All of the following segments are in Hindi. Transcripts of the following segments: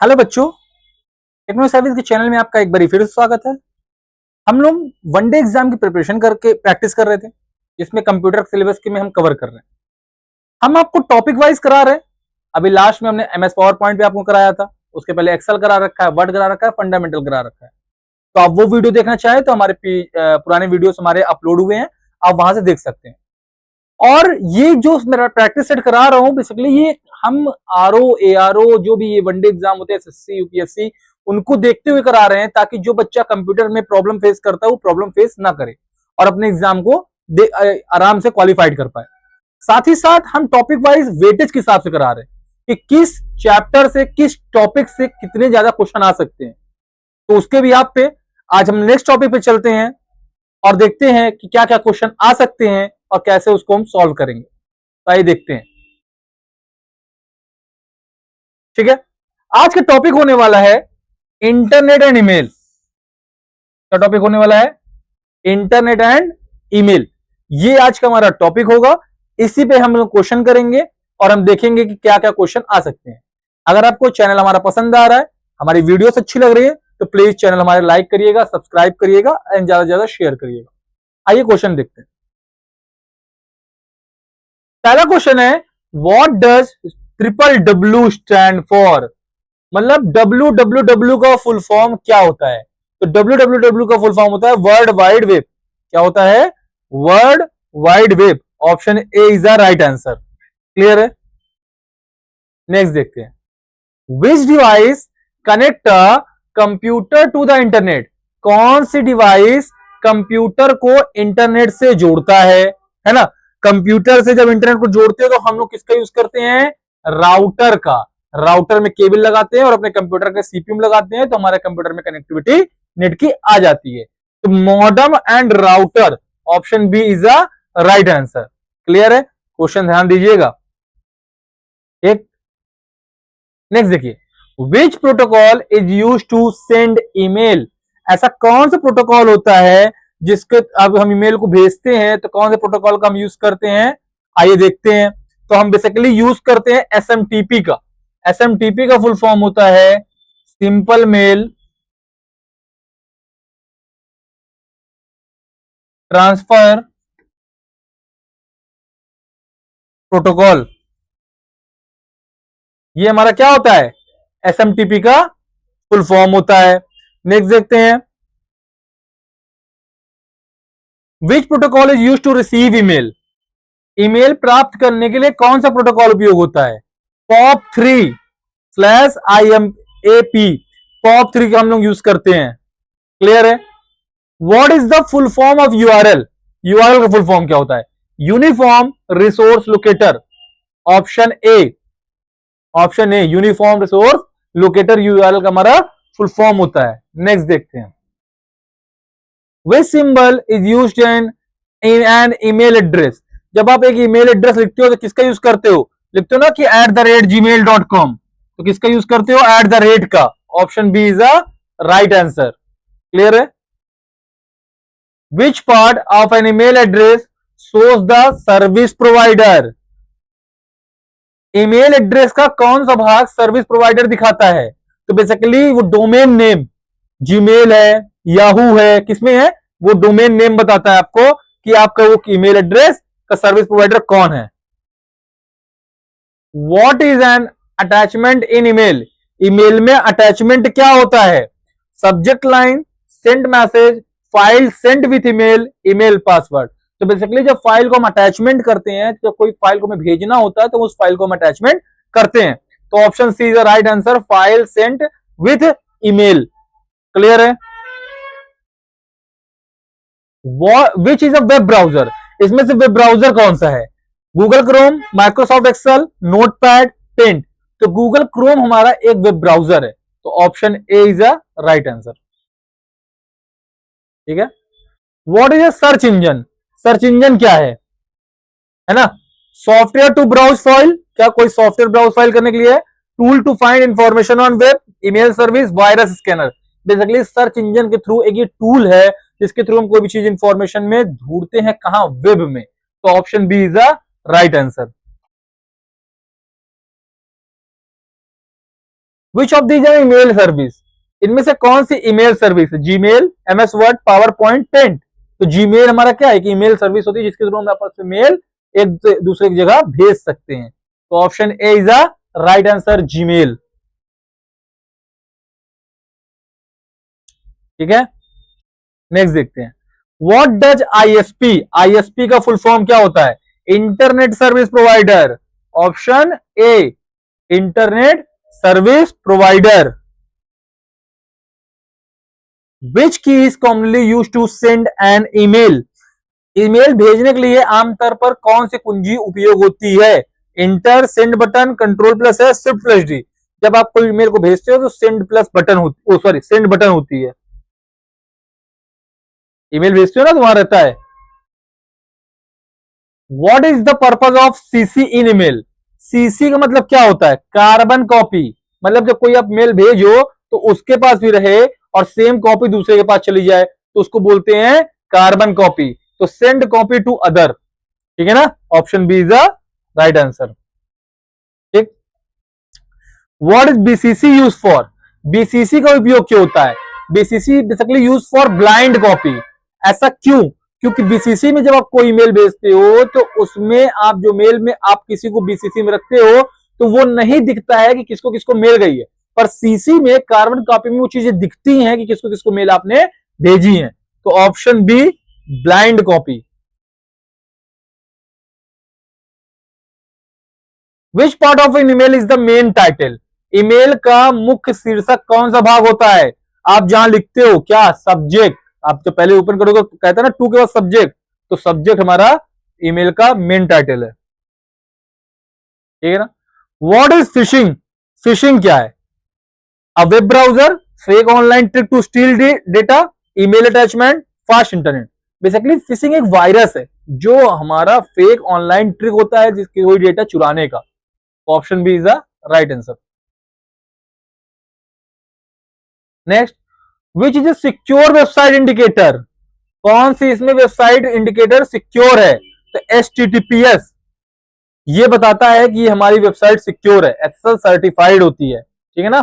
हेलो बच्चों, टेक्नो सर्विस के चैनल में आपका एक बार फिर स्वागत है। हम लोग वनडे एग्जाम की प्रिपरेशन करके प्रैक्टिस कर रहे थे, जिसमें कंप्यूटर सिलेबस के में हम कवर कर रहे हैं। हम आपको टॉपिक वाइज करा रहे हैं। अभी लास्ट में हमने एमएस पावर पॉइंट पे आपको कराया था, उसके पहले एक्सेल करा रखा है, वर्ड करा रखा है, फंडामेंटल करा रखा है। तो आप वो वीडियो देखना चाहें तो हमारे पुराने वीडियोस हमारे अपलोड हुए हैं, आप वहां से देख सकते हैं। और ये जो मेरा प्रैक्टिस सेट करा रहा हूं, बेसिकली ये हम आरओ एआरओ जो भी ये वनडे एग्जाम होते हैं, एसएससी यूपीएससी, उनको देखते हुए करा रहे हैं, ताकि जो बच्चा कंप्यूटर में प्रॉब्लम फेस करता है वो प्रॉब्लम फेस ना करे और अपने एग्जाम को आराम से क्वालिफाइड कर पाए। साथ ही साथ हम टॉपिक वाइज वेटेज के हिसाब से करा रहे हैं कि किस चैप्टर से, किस टॉपिक से कितने ज्यादा क्वेश्चन आ सकते हैं। तो उसके भी आप पे आज हम नेक्स्ट टॉपिक पे चलते हैं और देखते हैं कि क्या क्या क्वेश्चन आ सकते हैं और कैसे उसको हम सॉल्व करेंगे। तो आइए देखते हैं। ठीक है, आज का टॉपिक होने वाला है इंटरनेट एंड ईमेल। क्या टॉपिक होने वाला है? Internet and email. ये आज का हमारा टॉपिक होगा। इसी पे हम लोग क्वेश्चन करेंगे और हम देखेंगे कि क्या क्या क्वेश्चन आ सकते हैं। अगर आपको चैनल हमारा पसंद आ रहा है, हमारी वीडियोस अच्छी लग रही है, तो प्लीज चैनल हमारे लाइक करिएगा, सब्सक्राइब करिएगा एंड ज्यादा से ज्यादा शेयर करिएगा। आइए क्वेश्चन देखते हैं। पहला क्वेश्चन है, what does triple W stand for? मतलब डब्ल्यू डब्ल्यू डब्ल्यू का फुल फॉर्म क्या होता है? तो डब्ल्यू डब्ल्यू डब्ल्यू का फुल फॉर्म होता है वर्ल्ड वाइड वेब। क्या होता है? World wide web. Option A is the right answer. Clear है? नेक्स्ट देखते हैं। Which device connect computer to the internet? कौन सी डिवाइस कंप्यूटर को इंटरनेट से जोड़ता है ना? कंप्यूटर से जब इंटरनेट को जोड़ते हो तो हम लोग किसका यूज करते हैं? राउटर का। राउटर में केबल लगाते हैं और अपने कंप्यूटर के सीपीयू में लगाते हैं, तो हमारे कंप्यूटर में कनेक्टिविटी नेट की आ जाती है। तो modem and router, option B is the right answer. Clear है? क्वेश्चन ध्यान दीजिएगा। एक नेक्स्ट देखिए, which protocol is use to send email? ऐसा कौन सा प्रोटोकॉल होता है जिसके अब हम ईमेल को भेजते हैं, तो कौन से प्रोटोकॉल का हम यूज करते हैं? आइए देखते हैं। तो हम बेसिकली यूज करते हैं एसएमटीपी का। एसएमटीपी का फुल फॉर्म होता है सिंपल मेल ट्रांसफर प्रोटोकॉल। ये हमारा क्या होता है? एसएमटीपी का फुल फॉर्म होता है। नेक्स्ट देखते हैं, which protocol is use to receive email? Email प्राप्त करने के लिए कौन सा प्रोटोकॉल उपयोग होता है? POP3/IMAP। POP3 का हम लोग यूज करते हैं। क्लियर है? What is the full form of URL? URL का फुल फॉर्म क्या होता है? Uniform resource locator. Option A, option a uniform resource locator URL का हमारा फुल फॉर्म होता है। नेक्स्ट देखते हैं, विच symbol is used in an email address? जब आप एक ईमेल एड्रेस लिखते हो तो किसका यूज करते हो? लिखते हो ना कि @gmail.com, तो किसका यूज करते हो? @ का। Option B is a right answer. Clear है? Which part of an email address shows the service provider? Email address का कौन सा भाग सर्विस प्रोवाइडर दिखाता है? तो बेसिकली वो डोमेन नेम, जीमेल है, याहू है, किसमें है? वो डोमेन नेम बताता है आपको कि आपका वो ईमेल एड्रेस का सर्विस प्रोवाइडर कौन है। What is an attachment in email? Email में अटैचमेंट क्या होता है? Subject line, send message, file send with email, email password. तो बेसिकली जब फाइल को हम अटैचमेंट करते हैं, तो कोई फाइल को हमें भेजना होता है, तो उस फाइल को हम अटैचमेंट करते हैं। तो option C is the right answer, file sent with email. Clear है? Which is a web browser? इसमें से वेब ब्राउजर कौन सा है? Google Chrome, Microsoft Excel, Notepad, Paint. तो गूगल क्रोम हमारा एक वेब ब्राउजर है, तो option A is a right answer. ठीक है? What is a search engine? Search engine क्या है ना? सॉफ्टवेयर टू ब्राउज फाइल, क्या कोई सॉफ्टवेयर ब्राउज फाइल करने के लिए है? Tool to find information on web, email service, virus scanner. Basically search engine के थ्रू एक ये टूल है जिसके थ्रू हम कोई भी चीज इंफॉर्मेशन में ढूंढते हैं, कहां? वेब में। तो option B is a right answer. Which of these are email service, इनमें से कौन सी ईमेल सर्विस है? Gmail, MS Word, PowerPoint, paint. तो जीमेल हमारा क्या है? कि ईमेल सर्विस होती है जिसके थ्रू हम आपस में मेल एक दूसरे की जगह भेज सकते हैं। तो option A is a right answer, Gmail. ठीक है, नेक्स्ट देखते हैं। व्हाट डज आईएसपी, आईएसपी का फुल फॉर्म क्या होता है? Internet service provider. Option A, internet service provider. Which key is commonly use to send an email, email भेजने के लिए आमतौर पर कौन सी कुंजी उपयोग होती है? Inter, send button, control plus है, शिफ्ट प्लस डी। जब आप कोई ईमेल को भेजते हो तो सेंड प्लस बटन होती, सॉरी सेंड बटन होती है। ईमेल भेजते हो ना, तुम्हारा रहता है। What is the purpose of CC in email, CC का मतलब क्या होता है? Carbon copy. मतलब जब कोई आप मेल भेजो तो उसके पास भी रहे और सेम कॉपी दूसरे के पास चली जाए तो उसको बोलते हैं कार्बन कॉपी। तो सेंड कॉपी टू अदर। ठीक है ना, option B is the right answer. ठीक, what is BCC use for, BCC का उपयोग क्यों होता है? BCC basically use for blind copy. ऐसा क्यों? क्योंकि बीसीसी में जब आप कोई ईमेल भेजते हो तो उसमें आप जो मेल में आप किसी को बीसीसी में रखते हो तो वो नहीं दिखता है कि किसको किसको मेल गई है, पर सीसी में कार्बन कॉपी में वो चीजें दिखती हैं कि किसको किसको मेल आपने भेजी है। तो option B, blind copy. Which part of an email is the main title, email का मुख्य शीर्षक कौन सा भाग होता है? आप जहां लिखते हो क्या? सब्जेक्ट। आप जो पहले ओपन करोगे कहता है ना टू के बाद सब्जेक्ट, तो सब्जेक्ट हमारा ईमेल का मेन टाइटल है। ठीक है ना। व्हाट इज फिशिंग, फिशिंग क्या है? A web browser, fake online trick to steal data, email attachment, fast internet. Basically phishing एक वायरस है जो हमारा फेक ऑनलाइन ट्रिक होता है जिसकी कोई डेटा चुराने का। Option B is the right answer. Next, which is a secure website indicator, कौन सी इसमें वेबसाइट इंडिकेटर सिक्योर है? तो HTTPS ये बताता है कि हमारी वेबसाइट सिक्योर है, SSL सर्टिफाइड होती है। ठीक है ना।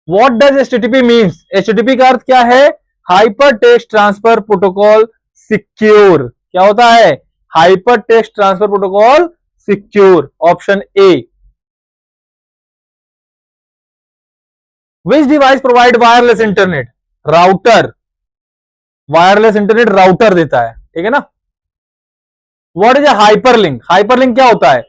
What does HTTP means, HTTP का अर्थ क्या है? Hyper text transfer protocol secure. क्या होता है? Hyper text transfer protocol secure. Option A. Which device provide wireless internet, router. Wireless internet router देता है। ठीक है ना। What is a hyperlink, hyperlink क्या होता है?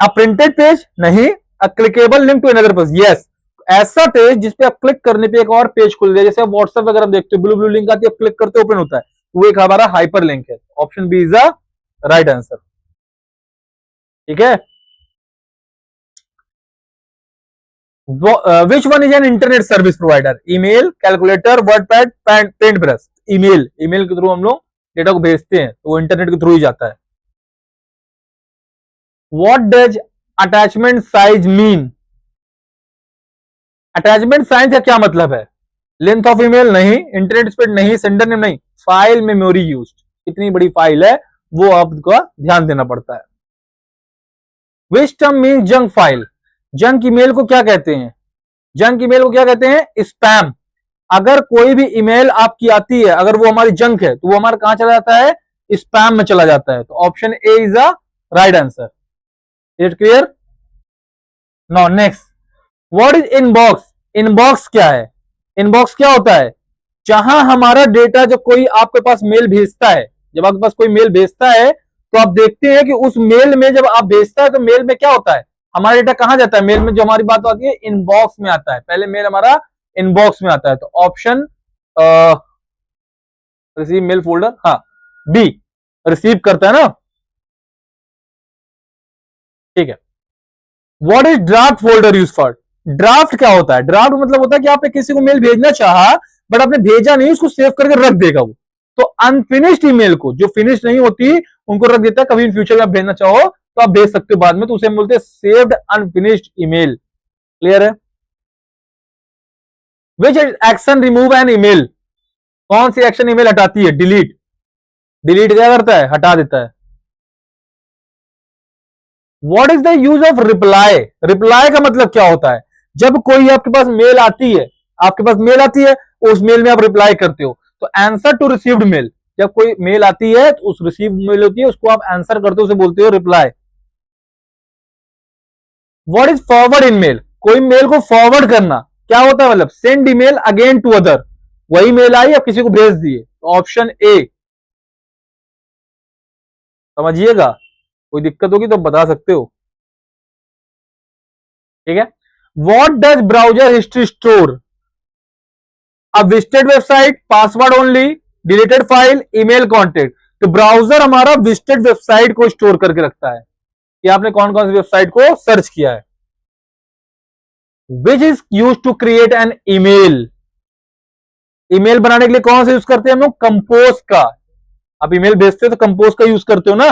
अ प्रिंटेड पेज नहीं, a clickable link to another page, yes. ऐसा पेज जिसपे आप क्लिक करने पे एक और पेज खुल जाए, जैसे आप व्हाट्सएप वगैरह देखते हो, ब्लू ब्लू लिंक आती है, क्लिक करते ओपन होता है, वो एक हमारा हाइपर लिंक है। Option B is the right answer. ठीक है। Which one is an internet service provider, email, calculator, WordPad, paint brush. Email, email के थ्रू हम लोग डेटा को भेजते हैं तो वो इंटरनेट के थ्रू ही जाता है। What does attachment size mean, attachment size का क्या मतलब है? लेंथ ऑफ ईमेल नहीं, इंटरनेट स्पीड नहीं, सेंडर नेम नहीं, फाइल मेमोरी यूज, कितनी बड़ी फाइल है वो आपका ध्यान देना पड़ता है। Which term mean junk file, junk email को क्या कहते हैं? जंक ईमेल को क्या कहते हैं? स्पैम। अगर कोई भी ईमेल आपकी आती है अगर वो हमारी जंक है तो वो हमारा कहां चला जाता है? स्पैम में चला जाता है। तो option A is the right answer. Is it clear? Now next, what is inbox, inbox क्या है? इनबॉक्स क्या होता है? जहां हमारा डेटा, जब कोई आपके पास मेल भेजता है, जब आपके पास कोई मेल भेजता है तो आप देखते हैं कि उस मेल में जब आप भेजता है तो मेल में क्या होता है? हमारा डेटा कहां जाता है? मेल में जो हमारी बात आती है इनबॉक्स में आता है, पहले मेल हमारा इनबॉक्स में आता है। तो ऑप्शन रिसीव मेल फोल्डर, हाँ बी, रिसीव करता है ना। ठीक है। What is draft folder use for, draft क्या होता है? ड्राफ्ट मतलब होता है कि आपने किसी को मेल भेजना चाहा बट आपने भेजा नहीं, उसको सेव करके रख देगा वो। तो अनफिनिश्ड ईमेल को, जो फिनिश नहीं होती उनको रख देता है, कभी इन फ्यूचर में आप भेजना चाहो तो आप भेज सकते हो बाद में, तो उसे हम बोलते हैं सेव्ड अनफिनिश्ड ईमेल। क्लियर है। विच एक्शन रिमूव एन ईमेल, कौन सी एक्शन ईमेल हटाती है? डिलीट। डिलीट क्या करता है? हटा देता है। What is the use of reply? Reply का मतलब क्या होता है? जब कोई आपके पास मेल आती है, आपके पास मेल आती है, उस मेल में आप रिप्लाई करते हो, तो आंसर टू रिसीव्ड मेल, जब कोई मेल आती है तो उस रिसीव्ड मेल होती है, उसको आप आंसर करते हो, उसे बोलते हो reply. What is forward in mail? कोई मेल को फॉरवर्ड करना क्या होता है? मतलब send email again to other, वही मेल आई अब किसी को भेज दिए, तो ऑप्शन ए। समझिएगा, कोई दिक्कत होगी तो बता सकते हो, ठीक है। What does browser history store? A visited website, password only, deleted file, email contact. तो ब्राउजर हमारा विजिटेड वेबसाइट को स्टोर करके रखता है कि आपने कौन कौन सी वेबसाइट को सर्च किया है। Which is use to create an email? Email बनाने के लिए कौन सा यूज करते हैं हम लोग? कंपोज का। आप ईमेल भेजते हो तो कंपोज का यूज करते हो ना।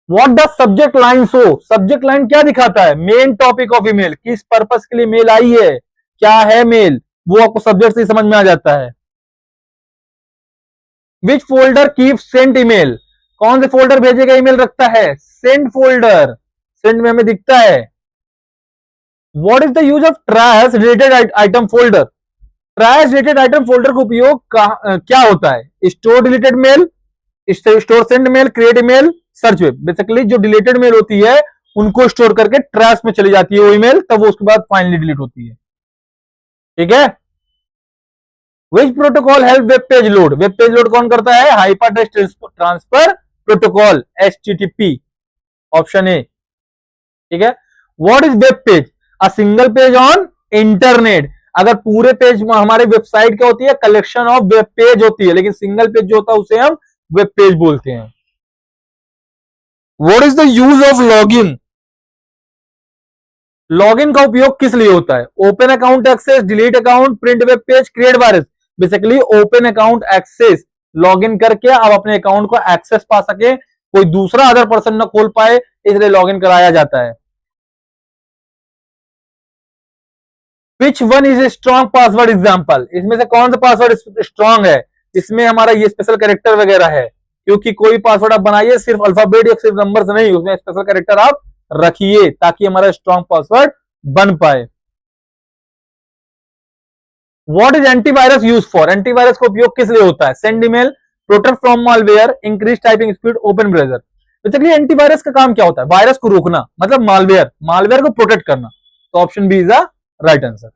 What the subject line show? Subject line क्या दिखाता है? मेन टॉपिक ऑफ ईमेल, किस पर्पस के लिए मेल आई है, क्या है मेल, वो आपको सब्जेक्ट से समझ में आ जाता है। विच फोल्डर कीप सेंट ईमेल? कौन से फोल्डर भेजेगा ईमेल रखता है? सेंड फोल्डर, सेंड में हमें दिखता है। What is the use of trash related item folder? Trash related item folder का उपयोग क्या होता है? Store deleted mail, store send mail, create email, search web. Basically जो डिलीटेड मेल होती है उनको स्टोर करके ट्रैश में चली जाती है वो ईमेल, तब वो उसके बाद फाइनली डिलीट होती है, ठीक है। विच protocol help web page load? Web page load कौन करता है? Hypertext transfer protocol, HTTP, option A, ठीक है। What is web page? A single page on internet. अगर पूरे पेज हमारे वेबसाइट क्या होती है? कलेक्शन ऑफ वेब पेज होती है, लेकिन सिंगल पेज जो होता है उसे हम वेब पेज बोलते हैं। What is the use of login? Login का उपयोग किस लिए होता है? Open account access, delete account, print web page, create virus. Basically open account access, login करके आप अपने अकाउंट को एक्सेस पा सके, कोई दूसरा अदर पर्सन ना खोल पाए, इसलिए लॉगिन कराया जाता है। Which one is a strong password example? इसमें से कौन सा पासवर्ड स्ट्रॉन्ग है, इसमें हमारा ये स्पेशल कैरेक्टर वगैरह है? क्योंकि कोई पासवर्ड आप बनाइए सिर्फ अल्फाबेट या सिर्फ नंबर से नहीं, उसमें स्पेशल कैरेक्टर आप रखिए ताकि हमारा स्ट्रॉन्ग पासवर्ड बन पाए। What is antivirus use for? Antivirus का उपयोग किस लिए होता है? Send email, protect from malware, increase typing speed, open browser. Basically antivirus का काम क्या होता है? वायरस को रोकना, मतलब मालवेयर, मालवेयर को प्रोटेक्ट करना। तो option B is the right answer.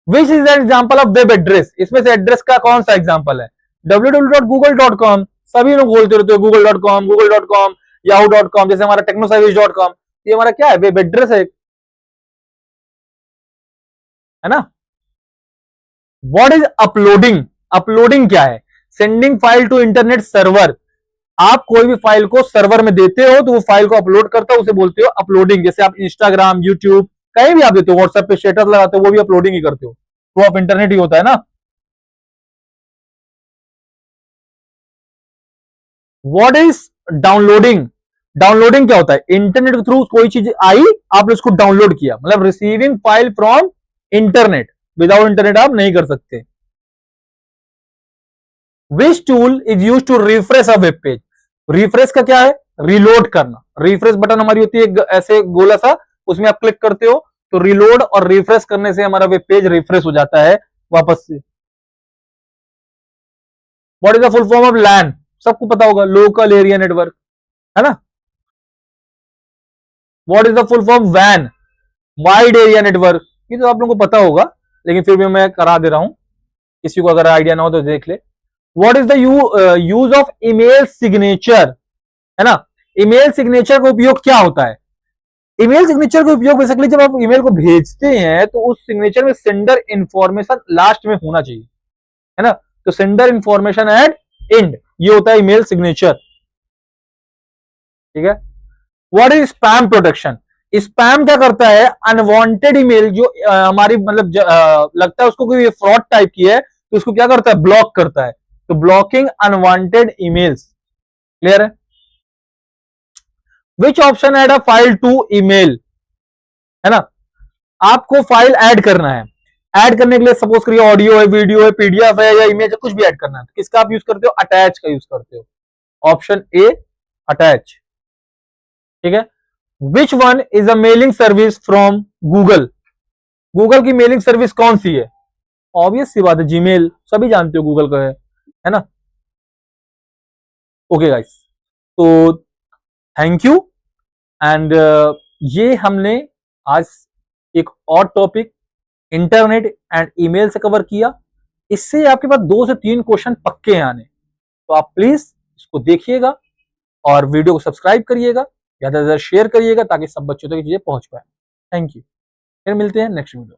Which is an example of web address? इसमें से एड्रेस का कौन सा एग्जाम्पल है? www.google.com, सभी लोग बोलते रहते हो google.com, yahoo.com, जैसे हमारा technosavage.com, ये हमारा क्या है? वेब एड्रेस है ना। What is uploading? अपलोडिंग क्या है? Sending file to internet server. आप कोई भी फाइल को सर्वर में देते हो तो वो फाइल को अपलोड करता है, उसे बोलते हो अपलोडिंग। जैसे आप इंस्टाग्राम, यूट्यूब कहीं भी आप देते हो, व्हाट्सएप पे स्टेटस लगाते हो, वो भी अपलोडिंग ही करते हो, वो ऑफ इंटरनेट ही होता है ना। What is downloading? डाउनलोडिंग क्या होता है? इंटरनेट के थ्रू कोई चीज आई, आपने उसको डाउनलोड किया, मतलब receiving file from internet. Without internet आप नहीं कर सकते। Which tool is use to refresh a web page? Refresh का क्या है? रिलोड करना। रिफ्रेश बटन हमारी होती है ऐसे गोला सा, उसमें आप क्लिक करते हो तो रिलोड और रिफ्रेश करने से हमारा वेब पेज रिफ्रेश हो जाता है वापस से। What is the full form of LAN? सबको पता होगा, लोकल एरिया नेटवर्क, है ना। What is the full form वैन? Wide area network. ये तो आप लोगों को पता होगा, लेकिन फिर भी मैं करा दे रहा हूं, किसी को अगर आइडिया ना हो तो देख ले। What is the use of email signature? है ना। ईमेल सिग्नेचर का उपयोग क्या होता है? ईमेल सिग्नेचर का उपयोग बेसिकली जब आप ईमेल को भेजते हैं तो उस सिग्नेचर में सेंडर इंफॉर्मेशन लास्ट में होना चाहिए, है ना। तो सेंडर इंफॉर्मेशन एट एंड, ये होता है ईमेल सिग्नेचर, ठीक है। What is spam protection? Spam क्या करता है? अनवांटेड ईमेल जो हमारी मतलब लगता है उसको कोई फ्रॉड टाइप की है, तो उसको क्या करता है? ब्लॉक करता है। तो ब्लॉकिंग अनवांटेड ईमेल्स, क्लियर है। Which option add a file to email? है ना, आपको फाइल ऐड करना है, ऐड करने के लिए सपोज करिए ऑडियो है, वीडियो है, पीडीएफ है या इमेज है, कुछ भी ऐड करना है तो किसका आप यूज करते हो? अटैच का यूज करते हो। Option A attach. ठीक है। Which one is a mailing service from Google? Google की मेलिंग सर्विस कौन सी है? ऑब्वियस सी बात है, जीमेल, सभी जानते हो गूगल का है ना। ओके गाइस, तो थैंक यू। एंड ये हमने आज एक और टॉपिक इंटरनेट एंड ईमेल से कवर किया। इससे आपके पास 2 से 3 क्वेश्चन पक्के हैं आने, तो आप प्लीज इसको देखिएगा और वीडियो को सब्सक्राइब करिएगा, ज्यादा से ज्यादा शेयर करिएगा ताकि सब बच्चों तक ये चीजें पहुंच पाए। Thank you. फिर मिलते हैं नेक्स्ट वीडियो।